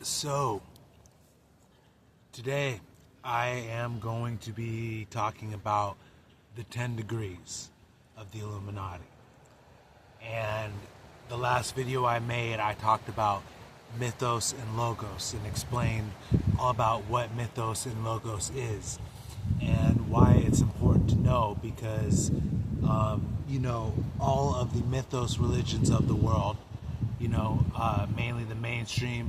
So, today I am going to be talking about the 10 degrees of the Illuminati. And the last video I made, I talked about mythos and logos and explained all about what mythos and logos is and why it's important to know because, all of the mythos religions of the world, mainly the mainstream,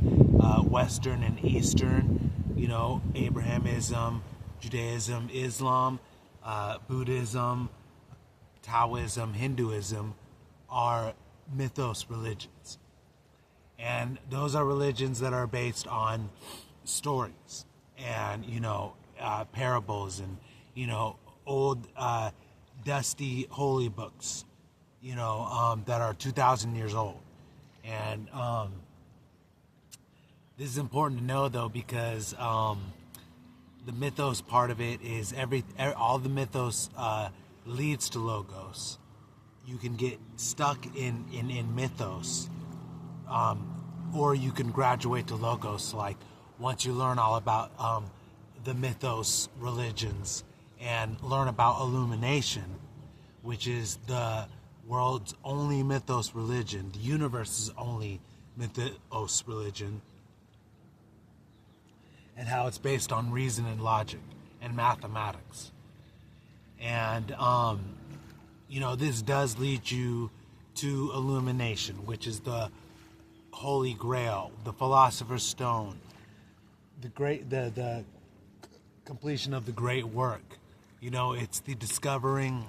Western and Eastern, Abrahamism, Judaism, Islam, Buddhism, Taoism, Hinduism are mythos religions. And those are religions that are based on stories and, parables and, old, dusty holy books, that are 2,000 years old. And this is important to know, though, because the mythos part of it is all the mythos leads to logos. You can get stuck in mythos, or you can graduate to logos. Like once you learn all about the mythos religions and learn about Illumination, which is the world's only mythos religion, the universe's only mythos religion, and how it's based on reason and logic and mathematics. And, this does lead you to Illumination, which is the Holy Grail, the Philosopher's Stone, the completion of the great work. It's the discovering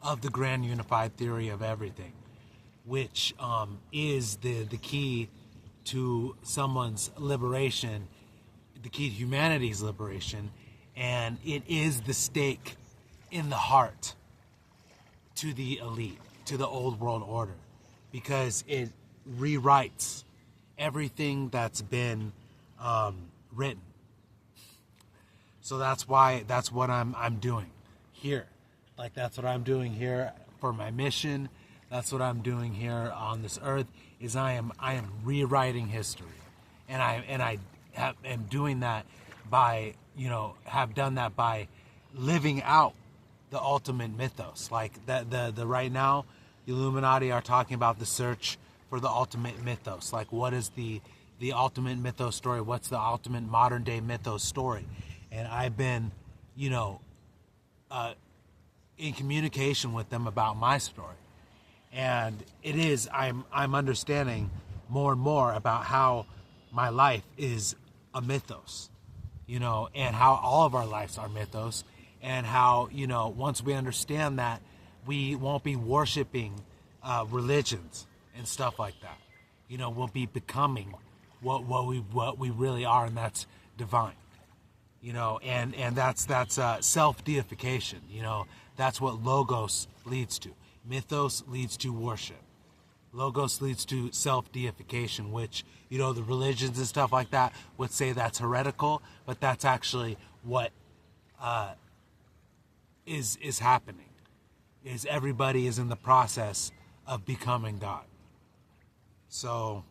of the grand unified theory of everything, which is the key to someone's liberation, the key to humanity's liberation, and it is the stake in the heart to the elite, to the old world order, because it rewrites everything that's been written. So that's what I'm doing here. Like that's what I'm doing here for my mission. That's what I'm doing here on this earth. Is I am rewriting history, and I am doing that by have done that by living out the ultimate mythos. Like the right now, the Illuminati are talking about the search for the ultimate mythos. Like what is the ultimate mythos story? What's the ultimate modern day mythos story? And I've been, in communication with them about my story. And I'm understanding more and more about how my life is a mythos, and how all of our lives are mythos, and how, once we understand that, we won't be worshiping religions and stuff like that. We'll be becoming what we really are, and that's divine. And that's self-deification. That's what logos leads to. Mythos leads to worship. Logos leads to self-deification, which, the religions and stuff like that would say that's heretical, but that's actually what is happening, is everybody is in the process of becoming God. So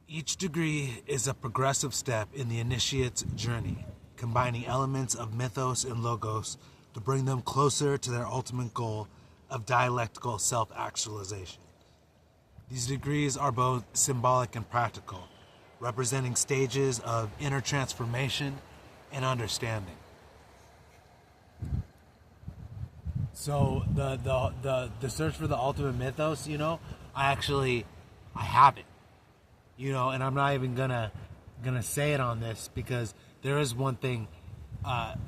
each degree is a progressive step in the initiate's journey, combining elements of mythos and logos to bring them closer to their ultimate goal of dialectical self-actualization. These degrees are both symbolic and practical, representing stages of inner transformation and understanding. So the search for the ultimate mythos, I have it. And I'm not even gonna say it on this, because there is one thing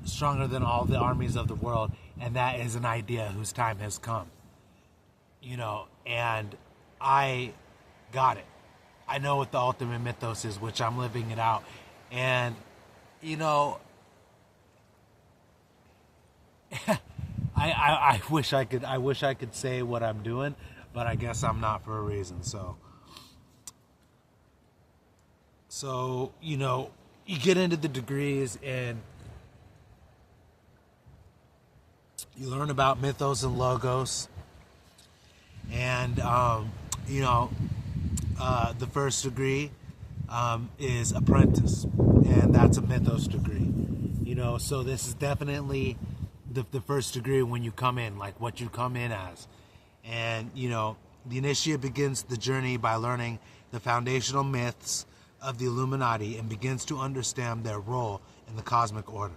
stronger than all the armies of the world, and that is an idea whose time has come. And I got it. I know what the ultimate mythos is, which I'm living it out. And I wish I could say what I'm doing, but I guess I'm not, for a reason. So, you get into the degrees and you learn about mythos and logos. And, You know, the first degree is apprentice, and that's a mythos degree. You know, so this is definitely the first degree when you come in, like what you come in as. And, you know, the initiate begins the journey by learning the foundational myths of the Illuminati and begins to understand their role in the cosmic order.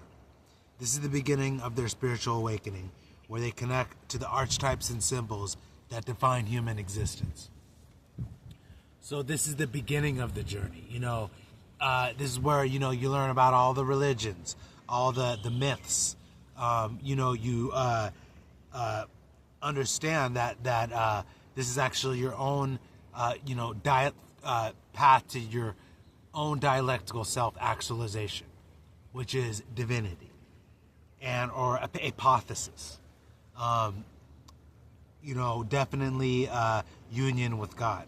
This is the beginning of their spiritual awakening, where they connect to the archetypes and symbols that define human existence. So this is the beginning of the journey. You know, this is where, you know, you learn about all the religions, all the myths. You know, you understand that this is actually your own, you know, path to your own dialectical self-actualization, which is divinity, and or hypothesis. You know, definitely union with God.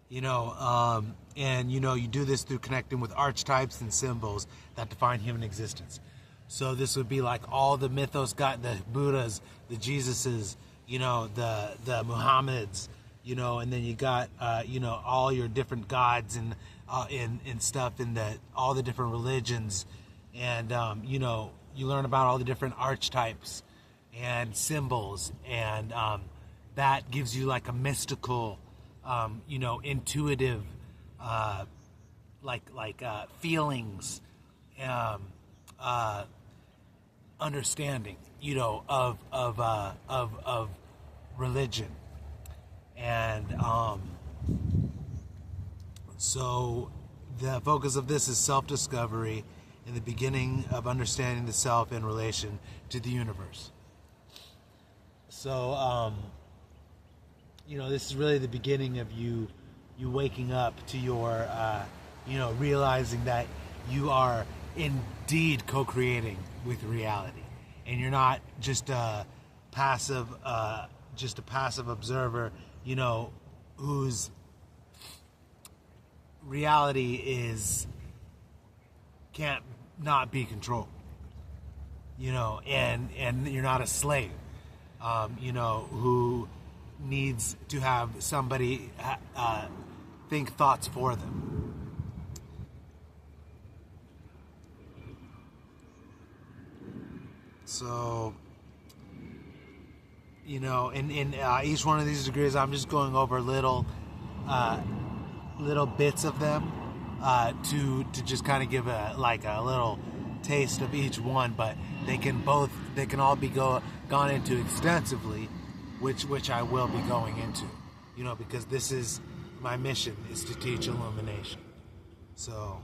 You know, and you know, you do this through connecting with archetypes and symbols that define human existence. So this would be like all the mythos, got the Buddhas, the Jesuses, you know, the Muhammads, you know, and then you got you know, all your different gods and stuff in all the different religions, and you know, you learn about all the different archetypes and symbols, and that gives you like a mystical, you know, intuitive, feelings, understanding, you know, of religion, and so the focus of this is self-discovery and the beginning of understanding the self in relation to the universe. So, you know, this is really the beginning of you waking up to your, you know, realizing that you are indeed co-creating with reality, and you're not just a passive observer, you know, whose reality can't not be controlled, you know, and you're not a slave, you know, who needs to have somebody think thoughts for them. So, you know, in each one of these degrees, I'm just going over little bits of them to just kind of give a little taste of each one, but they can all be gone into extensively, which I will be going into, you know, because this is my mission, is to teach illumination. So,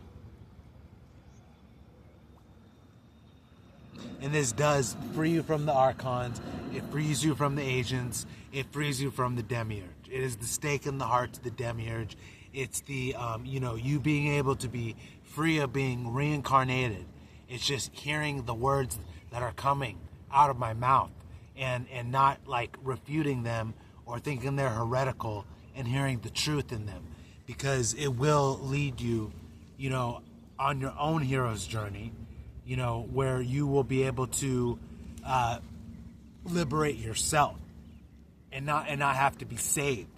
and this does free you from the archons, it frees you from the agents, it frees you from the demiurge. It is the stake in the heart to the demiurge. It's the, you know, you being able to be free of being reincarnated. It's just hearing the words that are coming out of my mouth and not like refuting them or thinking they're heretical, and hearing the truth in them, because it will lead you, you know, on your own hero's journey, you know, where you will be able to liberate yourself and not have to be saved.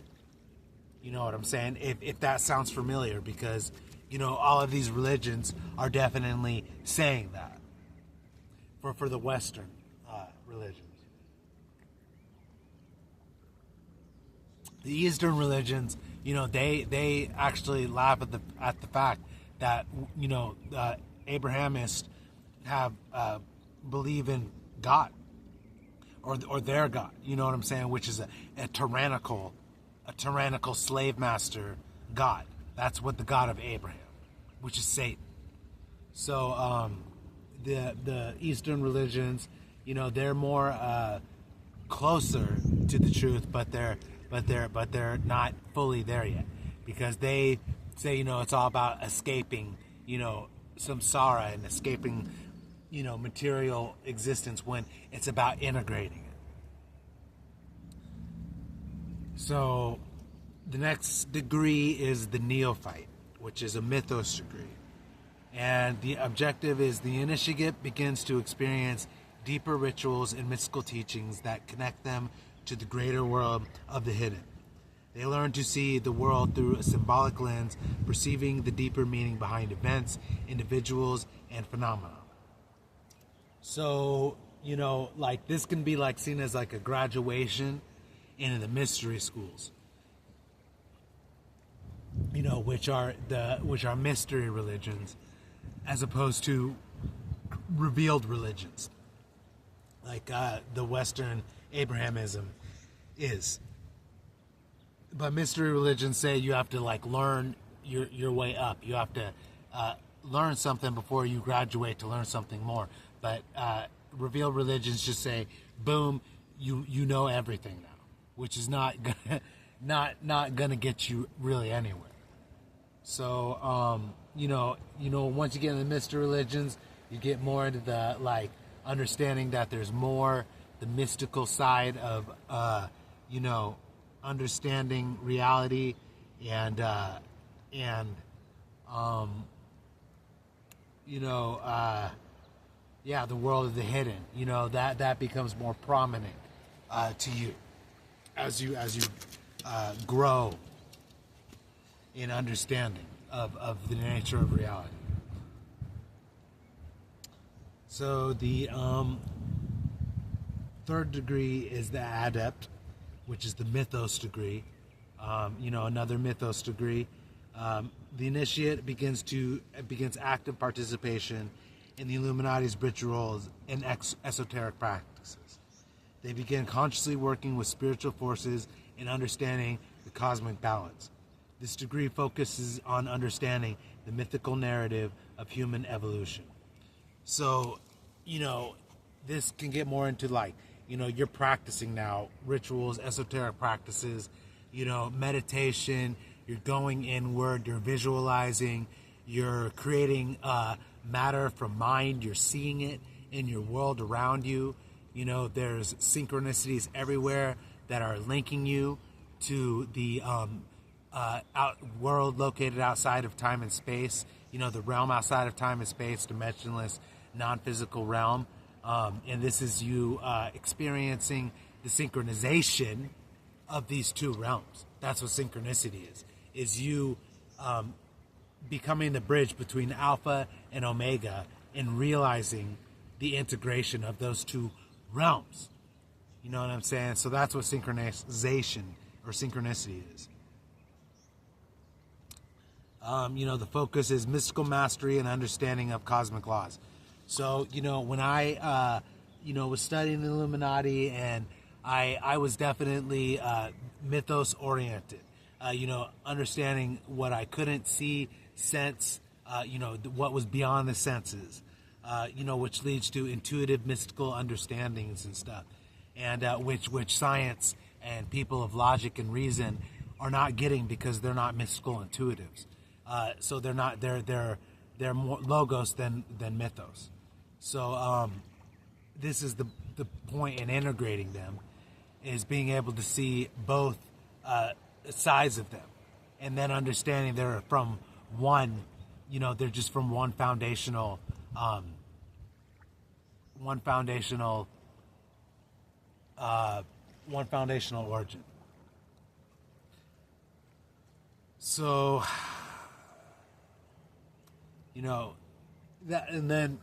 You know what I'm saying? If that sounds familiar, because, you know, all of these religions are definitely saying that for the Western religions. The Eastern religions, you know, they actually laugh at the fact that, you know, Abrahamists have believe in God or their God. You know what I'm saying? Which is a tyrannical slave master God. That's what the God of Abraham, which is Satan. So the Eastern religions, you know, they're more closer to the truth, but they're not fully there yet, because they say, you know, it's all about escaping, you know, samsara and escaping, you know, material existence, when it's about integrating it. So the next degree is the neophyte, which is a mythos degree. And the objective is the initiate begins to experience deeper rituals and mystical teachings that connect them to the greater world of the hidden. They learn to see the world through a symbolic lens, perceiving the deeper meaning behind events, individuals, and phenomena. So, like this can be like seen as like a graduation into the mystery schools, which are mystery religions, as opposed to revealed religions, like the Western Abrahamism is. But mystery religions say you have to like learn your way up. You have to learn something before you graduate to learn something more. But revealed religions just say, boom, you know everything now, which is not gonna get you really anywhere. So once you get into mystery religions, you get more into the like understanding that there's more, the mystical side of understanding reality and the world of the hidden. That becomes more prominent to you as you grow in understanding of the nature of reality. So the third degree is the adept, which is the mythos degree. Another mythos degree. The initiate begins active participation in the Illuminati's rituals and esoteric practices. They begin consciously working with spiritual forces and understanding the cosmic balance. This degree focuses on understanding the mythical narrative of human evolution. So, this can get more into like, you're practicing now rituals, esoteric practices, meditation, you're going inward, you're visualizing, you're creating matter from mind, you're seeing it in your world around you. There's synchronicities everywhere that are linking you to the world located outside of time and space, the realm outside of time and space, dimensionless, non-physical realm. And this is you experiencing the synchronization of these two realms. That's what synchronicity is you becoming the bridge between Alpha and Omega and realizing the integration of those two realms. You know what I'm saying? So that's what synchronization or synchronicity is. The focus is mystical mastery and understanding of cosmic laws. So, when I, was studying the Illuminati, and I was definitely mythos oriented, understanding what I couldn't see, sense, what was beyond the senses, which leads to intuitive mystical understandings and stuff, and which science and people of logic and reason are not getting because they're not mystical intuitives. So they're more logos than mythos. So this is the point in integrating them, is being able to see both sides of them, and then understanding they're from one, they're just from one foundational origin. So, that, and then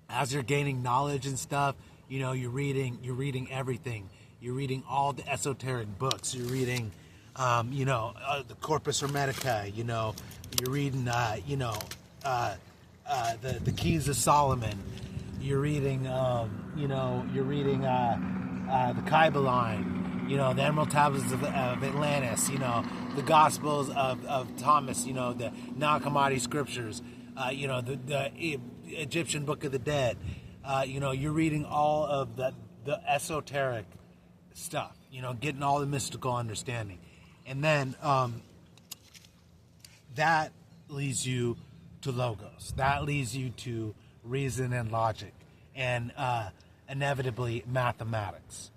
as you're gaining knowledge and stuff, you're reading everything. You're reading all the esoteric books. You're reading, the Corpus Hermetica. You're reading, the Keys of Solomon. You're reading, the Kybalion. The Emerald Tablets of Atlantis. The Gospels of Thomas. The Nag Hammadi Scriptures. The Egyptian Book of the Dead. You're reading all of the esoteric stuff, getting all the mystical understanding. And then that leads you to logos. That leads you to reason and logic and inevitably mathematics,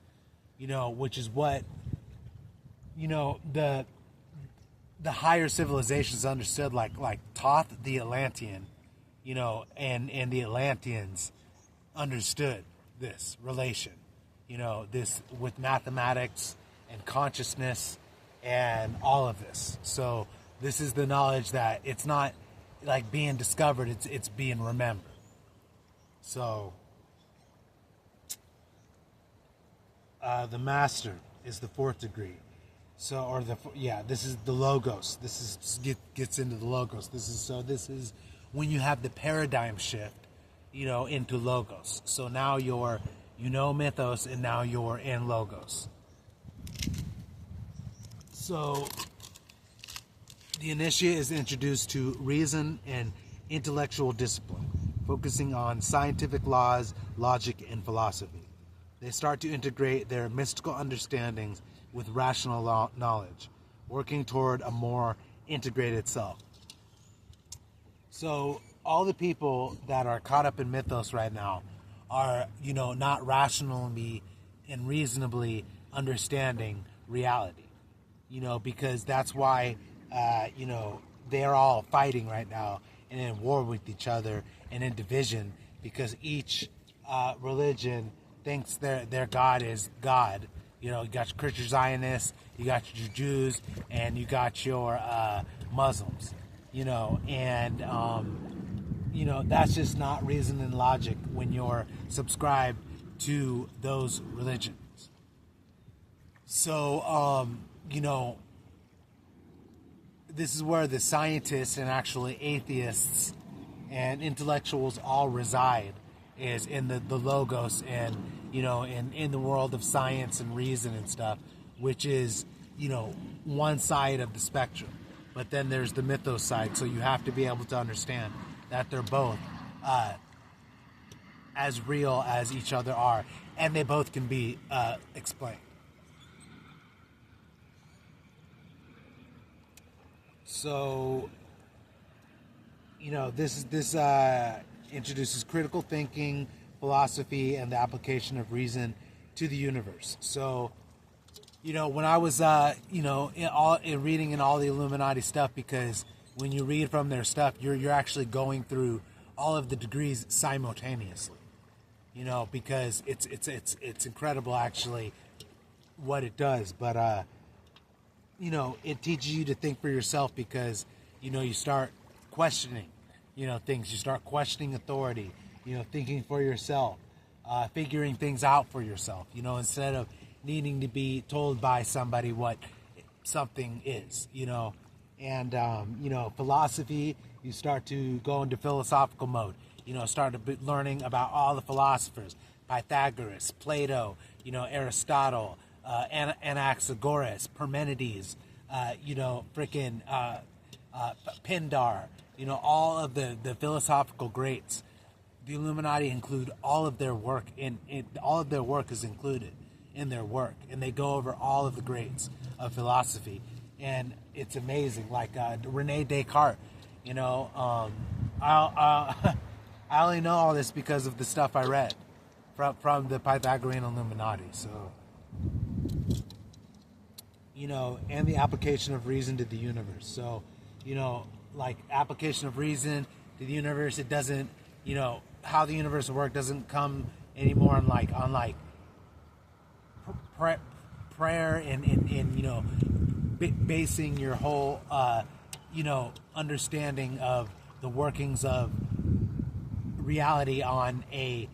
which is what, the higher civilizations understood, like Thoth the Atlantean, and the Atlanteans understood this relation, this with mathematics and consciousness and all of this. So this is the knowledge that it's not like being discovered, it's being remembered. So the master is the fourth degree. So, this is the logos. Gets into the logos. This is when you have the paradigm shift, into logos. So now you're, mythos, and now you're in logos. So the initiate is introduced to reason and intellectual discipline, focusing on scientific laws, logic, and philosophy. They start to integrate their mystical understandings with rational knowledge, working toward a more integrated self. So all the people that are caught up in mythos right now are, not rationally and reasonably understanding reality, because that's why, they're all fighting right now and in war with each other and in division, because each religion thinks their God is God. You got your Christian Zionists, you got your Jews, and you got your Muslims. And that's just not reason and logic when you're subscribed to those religions. So, this is where the scientists and actually atheists and intellectuals all reside, is in the logos and, in the world of science and reason and stuff, which is, one side of the spectrum. But then there's the mythos side, so you have to be able to understand that they're both as real as each other are, and they both can be explained. So, this introduces critical thinking, philosophy, and the application of reason to the universe. So, when I was, reading in all the Illuminati stuff, because when you read from their stuff, you're actually going through all of the degrees simultaneously. Because it's incredible actually what it does. But it teaches you to think for yourself, because you start questioning things. You start questioning authority, thinking for yourself, figuring things out for yourself, instead of needing to be told by somebody what something is, and, philosophy, you start to go into philosophical mode, start learning about all the philosophers, Pythagoras, Plato, Aristotle, Anaxagoras, Parmenides, Pindar, all of the philosophical greats. The Illuminati include all of their work all of their work is included in their work, and they go over all of the greats of philosophy, and it's amazing. Like Rene Descartes, I only know all this because of the stuff I read from the Pythagorean Illuminati. So, and the application of reason to the universe. So, like application of reason to the universe, it doesn't, how the universe works doesn't come anymore on prayer and basing your whole, understanding of the workings of reality on a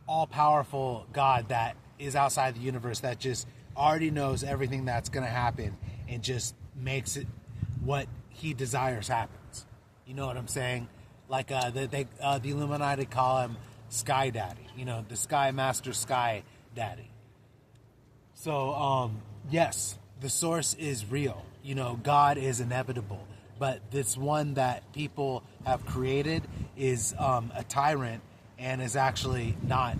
all-powerful God that is outside the universe, that just already knows everything that's going to happen and just makes it what he desires happens. You know what I'm saying? Like the Illuminati call him Sky Daddy. The Sky Master, Sky Daddy. So yes, the source is real. God is inevitable, but this one that people have created is a tyrant and is actually not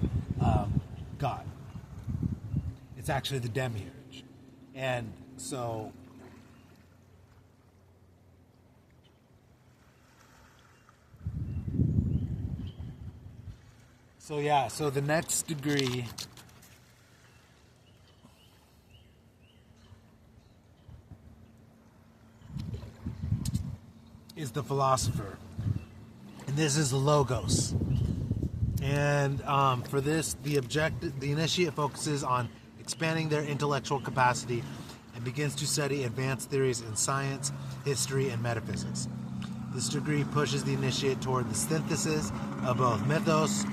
God. It's actually the demiurge. And so so the next degree is the philosopher. And this is the logos. And for this, the initiate focuses on expanding their intellectual capacity and begins to study advanced theories in science, history, and metaphysics. This degree pushes the initiate toward the synthesis of both mythos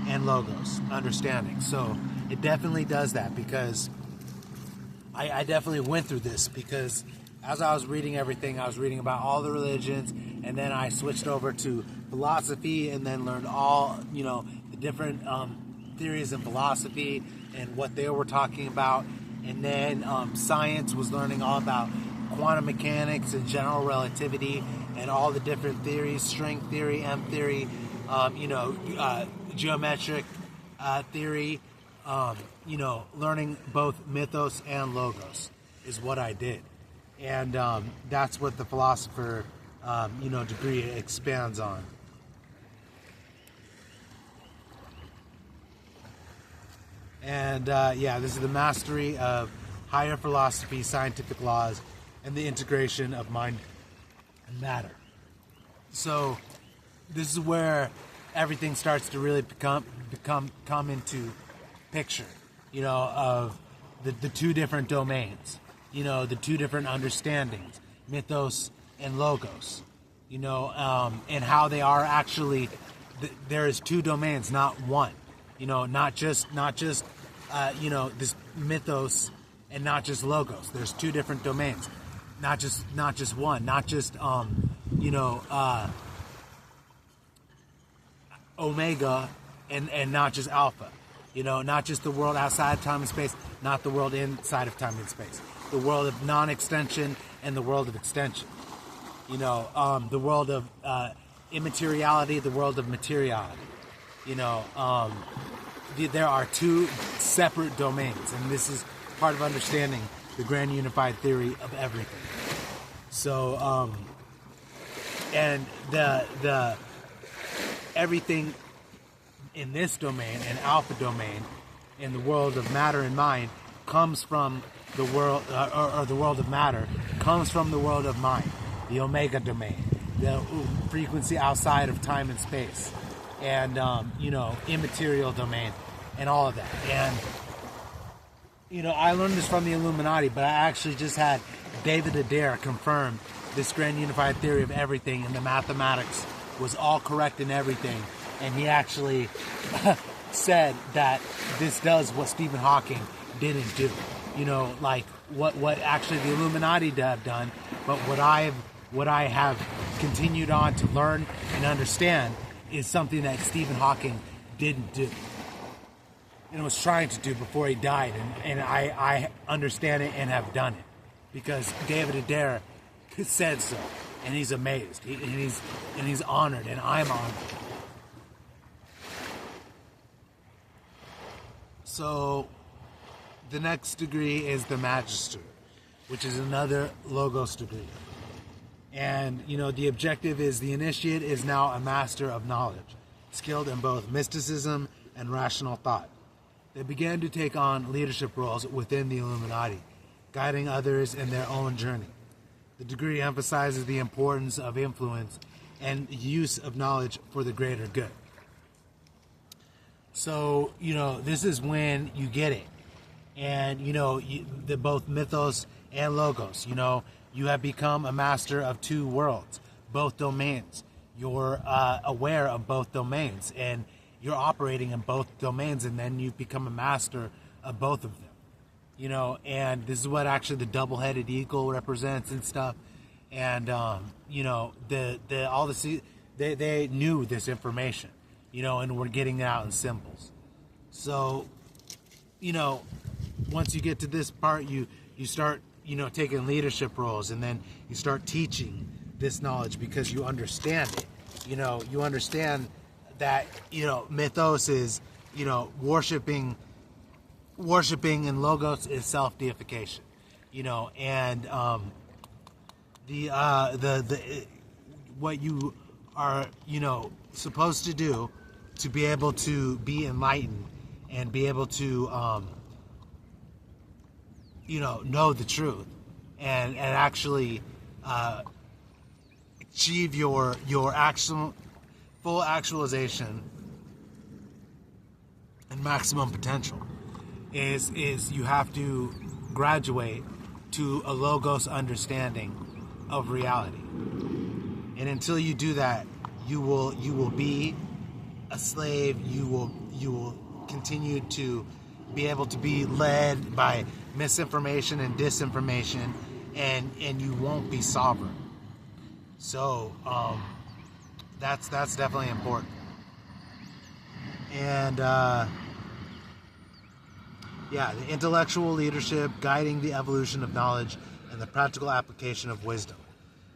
and logos, understanding. So it definitely does that, because I definitely went through this, because as I was reading everything, I was reading about all the religions, and then I switched over to philosophy and then learned all, the different theories in philosophy and what they were talking about. And then science was learning all about quantum mechanics and general relativity and all the different theories, string theory, M theory, geometric theory, learning both mythos and logos is what I did. And that's what the philosopher, degree expands on. And this is the mastery of higher philosophy, scientific laws, and the integration of mind and matter. So this is where everything starts to really come into picture, of the two different domains, the two different understandings, mythos and logos, and how they are actually, there is two domains, not one, not just this mythos and not just logos. There's two different domains, not just one, not just omega and not just alpha, not just the world outside of time and space, not the world inside of time and space, the world of non-extension and the world of extension, the world of immateriality, the world of materiality. There are two separate domains, and this is part of understanding the grand unified theory of everything. So, and the everything in this domain, and alpha domain, in the world of matter and mind, comes from the world, or the world of matter, comes from the world of mind, the omega domain, the frequency outside of time and space, and immaterial domain, and all of that. And I learned this from the Illuminati, but I actually just had David Adair confirm this grand unified theory of everything, and the mathematics was all correct in everything. And he actually said that this does what Stephen Hawking didn't do. Like what actually the Illuminati have done, but what I have continued on to learn and understand is something that Stephen Hawking didn't do and was trying to do before he died. And I understand it and have done it because David Adair said so, and he's amazed, and he's honored, and I'm honored. So the next degree is the Magister, which is another Logos degree. And, the objective is the initiate is now a master of knowledge, skilled in both mysticism and rational thought. They began to take on leadership roles within the Illuminati, guiding others in their own journey. The degree emphasizes the importance of influence and use of knowledge for the greater good. So, this is when you get it. And, the both mythos and logos, you have become a master of two worlds, both domains. You're aware of both domains, and you're operating in both domains, and then you become a master of both of them. And this is what actually the double-headed eagle represents and stuff. And, they knew this information, and were getting it out in symbols. So, once you get to this part, you start, taking leadership roles, and then you start teaching this knowledge because you understand it. You understand that, mythos is, worshiping, and logos is self-deification. And what you are, supposed to do to be able to be enlightened and be able to, know the truth and actually achieve your actual full actualization and maximum potential is you have to graduate to a logos understanding of reality. And until you do that, you will be a slave. You will continue to be able to be led by misinformation and disinformation, and you won't be sovereign. So that's definitely important. And the intellectual leadership guiding the evolution of knowledge and the practical application of wisdom.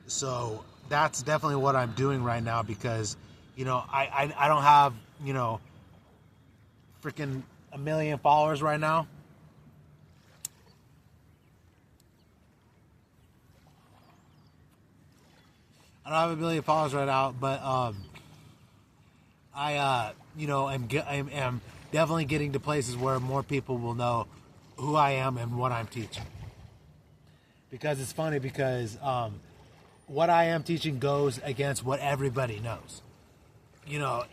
So that's definitely what I'm doing right now, because I don't have freaking 1 million followers right now. I don't have 1 million followers right now, but I am definitely getting to places where more people will know who I am and what I'm teaching. Because it's funny, because what I am teaching goes against what everybody knows.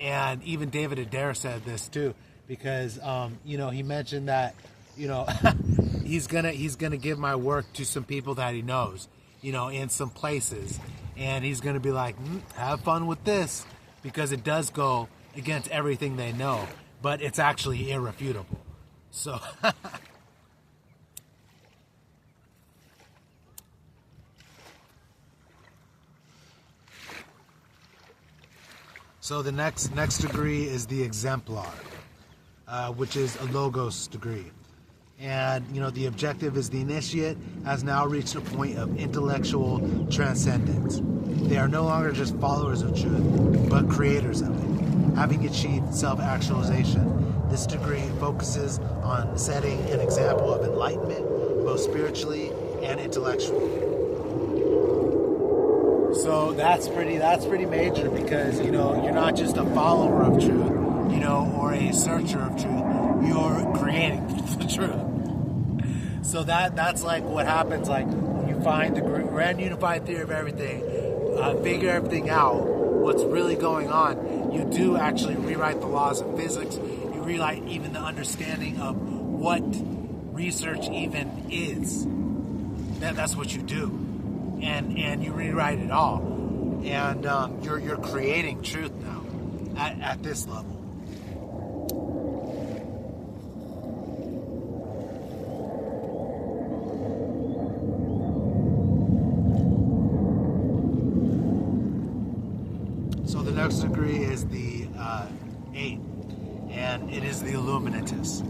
And even David Adair said this too, because he mentioned that he's gonna give my work to some people that he knows, in some places, and he's gonna be like, have fun with this, because it does go against everything they know, but it's actually irrefutable. So so the next degree is the exemplar, which is a logos degree. And the objective is the initiate has now reached a point of intellectual transcendence. They are no longer just followers of truth, but creators of it. Having achieved self-actualization, this degree focuses on setting an example of enlightenment, both spiritually and intellectually. So that's pretty major, because you're not just a follower of truth, or a searcher of truth. You're creating the truth. So that's like what happens, like when you find the grand unified theory of everything, figure everything out, what's really going on. You do actually rewrite the laws of physics. You rewrite even the understanding of what research even is. That's what you do, and you rewrite it all, and you're creating truth now at this level. So the next degree is the 8, and it is the Illuminatus.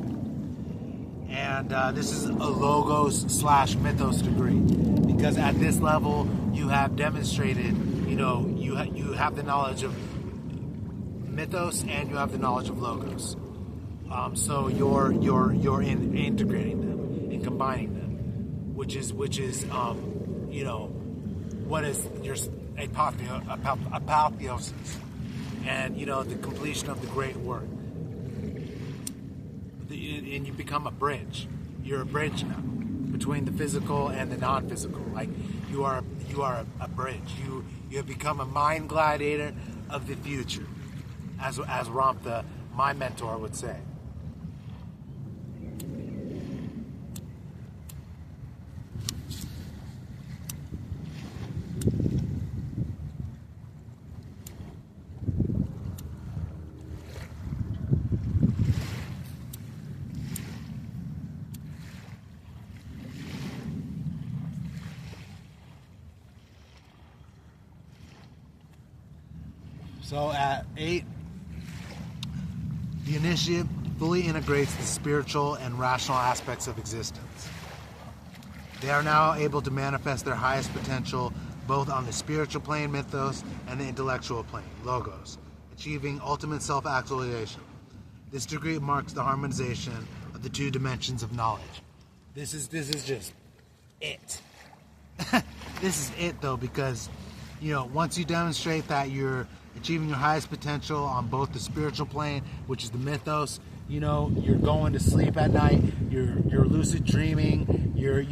And this is a logos/mythos degree, because at this level you have demonstrated, you have the knowledge of mythos and you have the knowledge of logos. So you're integrating them and combining them, which is what is your apotheosis, and the completion of the great work. And you become a bridge. You're a bridge now between the physical and the non-physical. Like you are a bridge. You have become a mind gladiator of the future, as Ramtha, my mentor, would say. So at 8, the initiate fully integrates the spiritual and rational aspects of existence. They are now able to manifest their highest potential both on the spiritual plane, mythos, and the intellectual plane, logos, achieving ultimate self-actualization. This degree marks the harmonization of the 2 dimensions of knowledge. This is just it. This is it, though, because once you demonstrate that you're achieving your highest potential on both the spiritual plane, which is the mythos, you're going to sleep at night, you're lucid dreaming, you're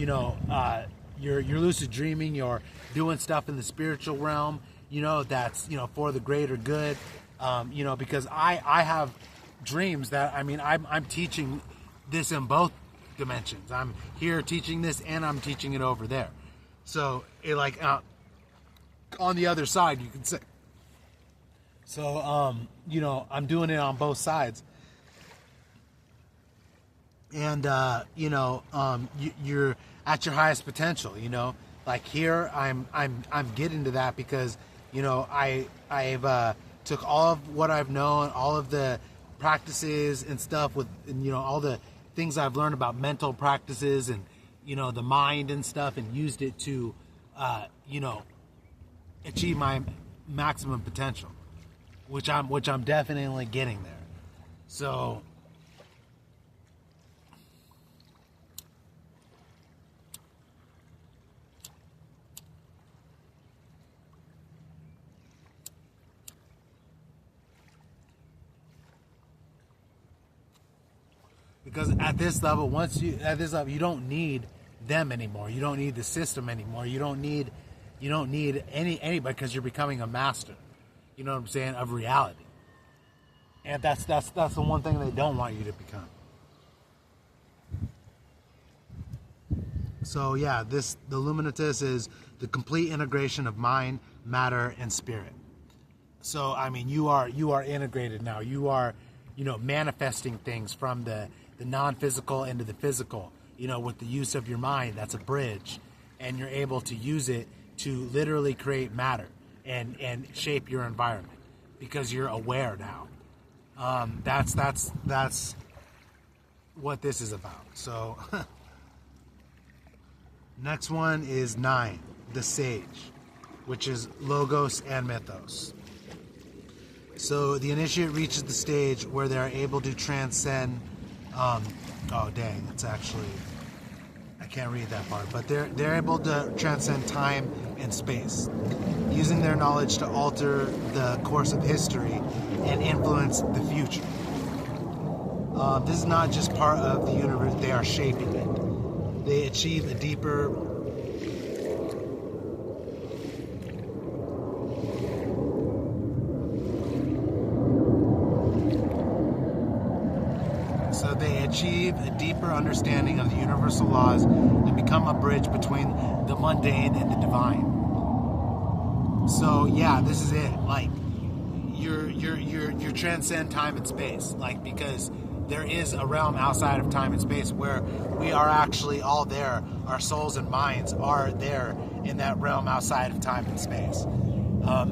lucid dreaming, you're doing stuff in the spiritual realm, that's for the greater good, because I have dreams that, I mean, I'm teaching this in both dimensions. I'm here teaching this, and I'm teaching it over there. So it like on the other side, you can say. So you know, I'm doing it on both sides. And you're at your highest potential. You know, like here, I'm getting to that because, you know, I've took all of what I've known, all of the practices and stuff with, and, you know, all the things I've learned about mental practices and, you know, the mind and stuff, and used it to, you know, achieve my maximum potential, which I'm definitely getting there. So. Because at this level, you don't need them anymore. You don't need the system anymore. You don't need anybody, because you're becoming a master. You know what I'm saying, of reality. And that's the one thing they don't want you to become. So yeah, the Illuminatus is the complete integration of mind, matter, and spirit. So I mean, you are integrated now. You are, you know, manifesting things from the non-physical into the physical, you know, with the use of your mind. That's a bridge, and you're able to use it to literally create matter and shape your environment, because you're aware now. That's what this is about. So next one is 9, the sage, which is logos and mythos. So the initiate reaches the stage where they are able to transcend. Oh dang! It's actually, I can't read that part. But they're able to transcend time and space, using their knowledge to alter the course of history and influence the future. This is not just part of the universe; they are shaping it. They achieve a deeper. So they achieve a deeper understanding of the universal laws and become a bridge between the mundane and the divine. So yeah, this is it. Like you transcend time and space, like, because there is a realm outside of time and space where we are actually all there. Our souls and minds are there in that realm outside of time and space,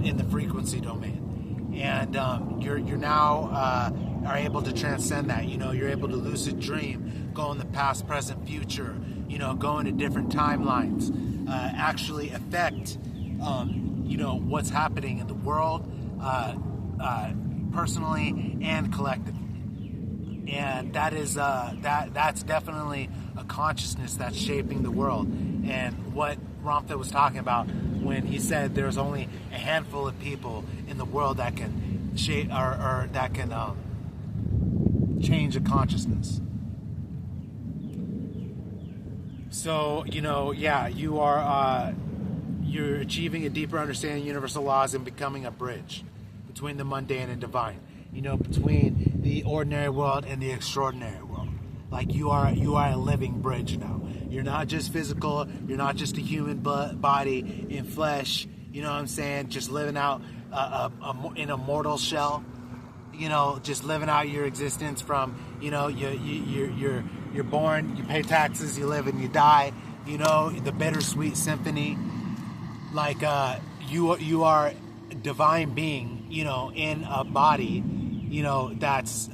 in the frequency domain, and you're now are able to transcend that. You know, you're able to lucid dream, go in the past, present, future. You know, go into different timelines, actually affect, you know, what's happening in the world, personally and collectively. And that is that's definitely a consciousness that's shaping the world. And what Ramtha was talking about when he said there's only a handful of people in the world that can shape or that can change a consciousness. So, you know, yeah, you're achieving a deeper understanding of universal laws and becoming a bridge between the mundane and divine. You know, between the ordinary world and the extraordinary world. Like you are a living bridge now. You're not just physical. You're not just a human body in flesh. You know what I'm saying? Just living out in a mortal shell. You know, just living out your existence from, you know, you're born, you pay taxes, you live and you die. You know, the bittersweet symphony. Like you are a divine being, you know, in a body, you know, that's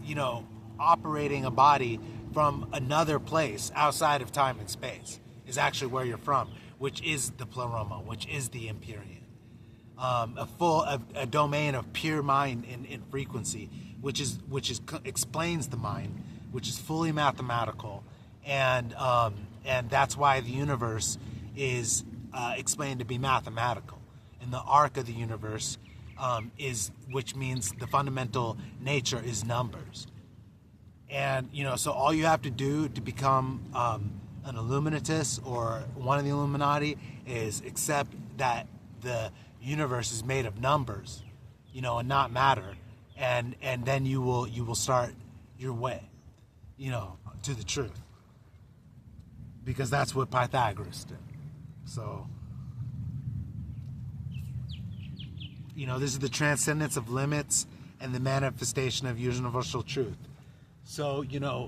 you know, operating a body from another place outside of time and space is actually where you're from, which is the pleroma, which is the Empyrean. A domain of pure mind and frequency, which explains the mind, which is fully mathematical, and that's why the universe is explained to be mathematical, and the arc of the universe which means the fundamental nature is numbers, and you know, so all you have to do to become an Illuminatus or one of the Illuminati is accept that the universe is made of numbers, you know, and not matter, and then you will start your way, to the truth, because that's what Pythagoras did. So, this is the transcendence of limits and the manifestation of universal truth. So,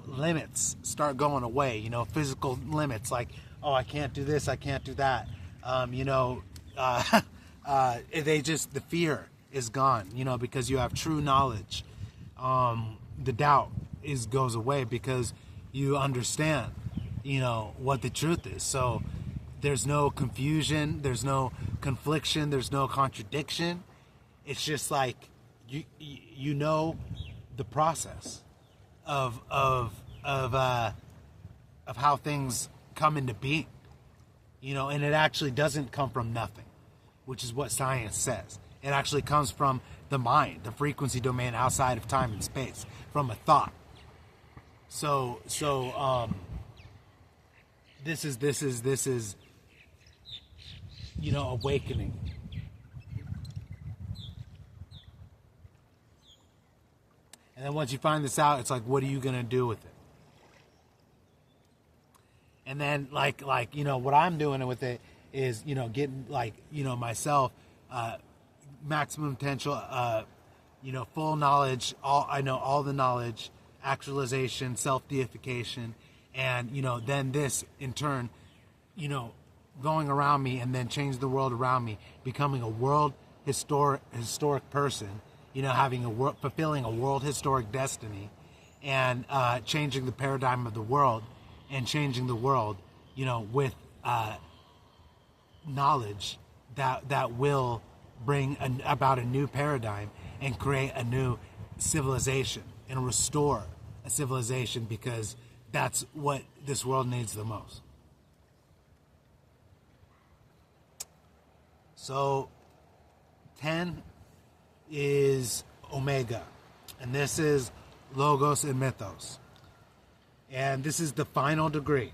limits start going away, physical limits, like, oh, I can't do this, I can't do that. The fear is gone, because you have true knowledge. The doubt goes away because you understand, what the truth is. So there's no confusion, there's no confliction, there's no contradiction. It's just like you know the process of how things come into being, and it actually doesn't come from nothing, which is what science says. It actually comes from the mind, the frequency domain outside of time and space, from a thought. So this is awakening. And then once you find this out, it's like, what are you going to do with it? And then like what I'm doing with it is, getting myself, maximum potential, full knowledge, all the knowledge, actualization, self-deification, and, then this in turn, going around me and then change the world around me, becoming a world historic person, fulfilling a world historic destiny, and changing the paradigm of the world, and changing the world, with knowledge that will bring about a new paradigm and create a new civilization and restore a civilization, because that's what this world needs the most. So 10 is Omega, and this is Logos and Mythos, and this is the final degree.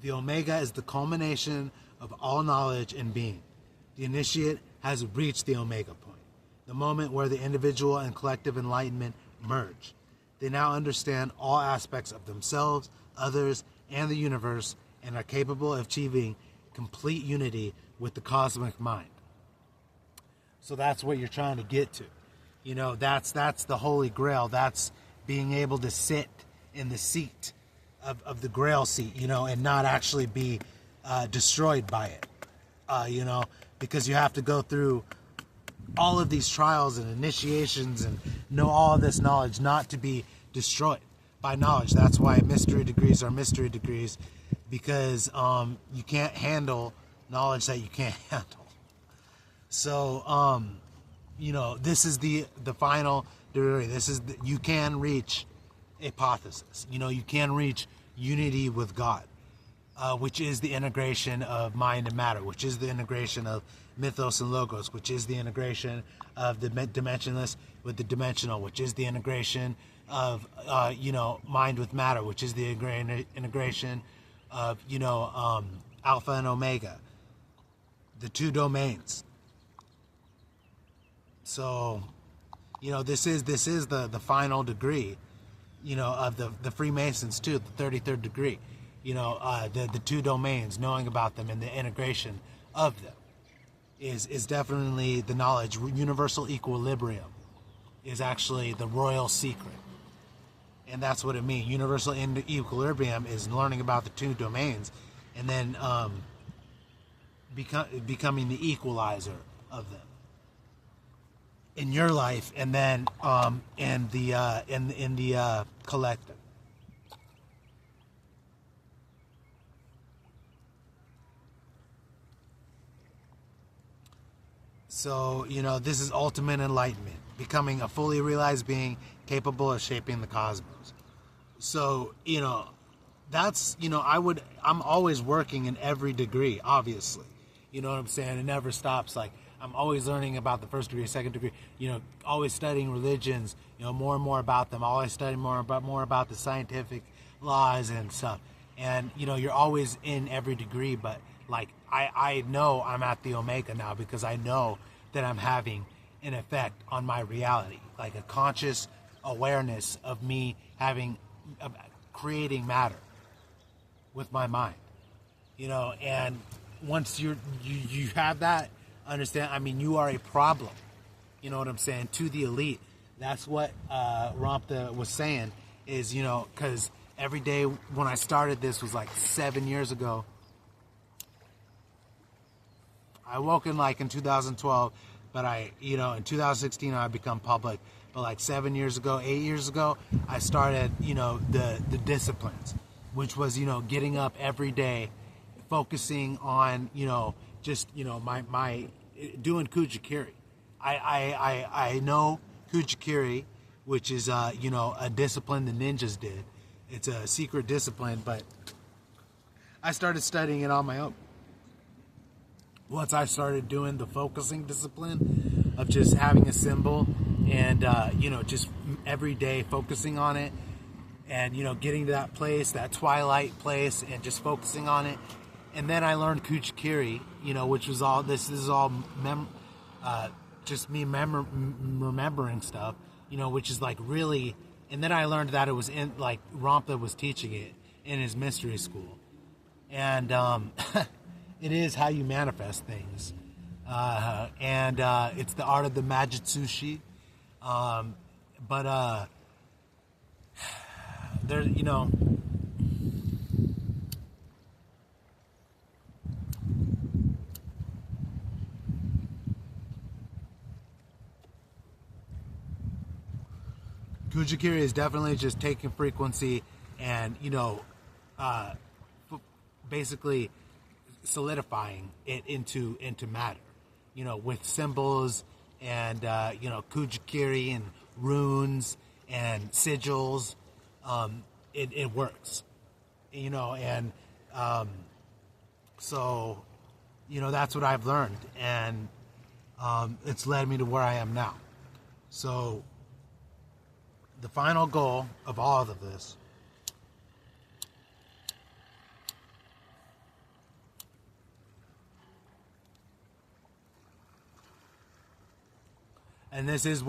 The Omega is the culmination of all knowledge and being. The initiate has reached the Omega point, the moment where the individual and collective enlightenment merge. They now understand all aspects of themselves, others, and the universe, and are capable of achieving complete unity with the cosmic mind. So that's what you're trying to get to. That's the Holy Grail. That's being able to sit in the seat of the Grail seat, and not actually be destroyed by it, because you have to go through all of these trials and initiations and know all of this knowledge not to be destroyed by knowledge. That's why mystery degrees are mystery degrees, because you can't handle knowledge that you can't handle. So, this is the final degree. You can reach apotheosis. You can reach unity with God, which is the integration of mind and matter, which is the integration of mythos and logos, which is the integration of the dimensionless with the dimensional, which is the integration of mind with matter, which is the integration of alpha and omega, the two domains. So this is the final degree, of the Freemasons too, the 33rd degree, the two domains, knowing about them and the integration of them is definitely the knowledge. Universal equilibrium is actually the royal secret. And that's what it means. Universal equilibrium is learning about the two domains, and then becoming the equalizer of them in your life, and then in the collective. So, this is ultimate enlightenment, becoming a fully realized being capable of shaping the cosmos. So, that's, I'm always working in every degree, obviously. You know what I'm saying? It never stops. Like, I'm always learning about the first degree, second degree, always studying religions, more and more about them, always studying more about the scientific laws and stuff. And, you're always in every degree, but like, I know I'm at the Omega now, because I know that I'm having an effect on my reality, like a conscious awareness of me of creating matter with my mind, and once you have that, understand, I mean, you are a problem, you know what I'm saying, to the elite. That's what Ramtha was saying is, because every day when I started this was like 7 years ago. I woke in 2012, but in 2016 I become public. But like 7 years ago, 8 years ago, I started, the disciplines, which was, getting up every day, focusing on, my doing Kujikiri. I know Kujikiri, which is, a discipline the ninjas did. It's a secret discipline, but I started studying it on my own. Once I started doing the focusing discipline of just having a symbol and, just every day focusing on it and, getting to that place, that twilight place, and just focusing on it. And then I learned Kujikiri, which was this is all just me remembering stuff, which is really, and then I learned that it was in, Ramtha was teaching it in his mystery school. And, it is how you manifest things. And it's the art of the Majutsushi. But there, Kujikiri is definitely just taking frequency and, basically solidifying it into matter, with symbols and, Kujikiri and runes and sigils. It works, and so, that's what I've learned, and it's led me to where I am now. So the final goal of all of this and this is